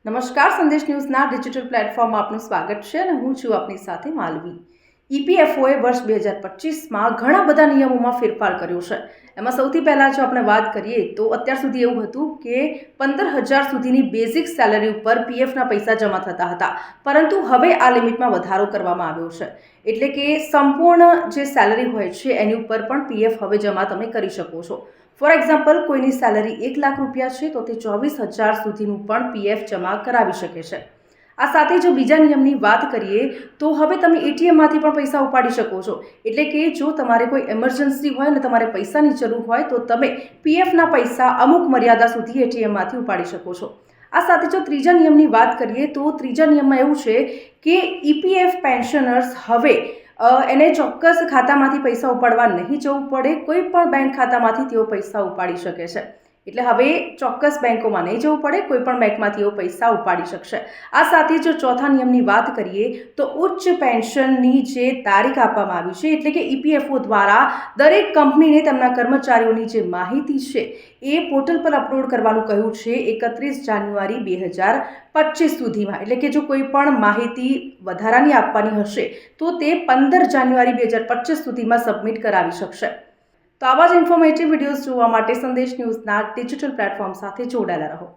નમસ્કાર, સંદેશ ન્યૂઝના ડિજિટલ પ્લેટફોર્મમાં આપનું સ્વાગત છે અને હું છું આપની સાથે માલવી। ઈપીએફઓએ વર્ષ 2025માં ઘણા બધા નિયમોમાં ફેરફાર કર્યો છે। એમાં સૌથી પહેલાં જો આપણે વાત કરીએ તો અત્યાર સુધી એવું હતું કે 15,000 સુધીની બેઝિક સેલરી ઉપર પીએફના પૈસા જમા થતા હતા, પરંતુ હવે આ લિમિટમાં વધારો કરવામાં આવ્યો છે। એટલે કે સંપૂર્ણ જે સેલરી હોય છે એની ઉપર પણ પીએફ હવે જમા તમે કરી શકો છો। ફોર એક્ઝામ્પલ, કોઈની સેલરી 1 લાખ રૂપિયા છે તો તે 24,000 સુધીનું પણ પીએફ જમા કરાવી શકે છે। આ સાથે જો બીજા નિયમની વાત કરીએ તો હવે તમે એટીએમમાંથી પણ પૈસા ઉપાડી શકો છો। એટલે કે જો તમારે કોઈ એમરજન્સી હોય અને તમારે પૈસાની જરૂર હોય તો તમે પીએફના પૈસા અમુક મર્યાદા સુધી એટીએમમાંથી ઉપાડી શકો છો। આ સાથે જો ત્રીજા નિયમની વાત કરીએ તો ત્રીજા નિયમમાં એવું છે કે ઈપીએફ પેન્શનર્સ હવે એને ચોક્કસ ખાતામાંથી પૈસા ઉપાડવા નહીં જવું પડે, કોઈ પણ બેંક ખાતામાંથી તેઓ પૈસા ઉપાડી શકે છે। એટલે હવે ચોક્કસ બેંકોમાં નહીં જવું પડે, કોઈ પણ બેંકમાંથી તેઓ પૈસા ઉપાડી શકશે। આ સાથે જો ચોથા નિયમની વાત કરીએ તો ઉચ્ચ પેન્શનની જે તારીખ આપવામાં આવી છે, એટલે કે ઈપીએફઓ દ્વારા દરેક કંપનીને તેમના કર્મચારીઓની જે માહિતી છે એ પોર્ટલ પર અપલોડ કરવાનું કહ્યું છે 31 જાન્યુઆરી 2025 સુધીમાં। એટલે કે જો કોઈ પણ માહિતી વધારાની આપવાની હશે તો તે 15 જાન્યુઆરી 2025 સુધીમાં સબમિટ કરાવી શકશે। તો આવા જ ઇન્ફોર્મેટિવ વિડીયોઝ જોવા માટે સંદેશ ન્યૂઝના ડિજિટલ પ્લેટફોર્મ સાથે જોડાયેલા રહો।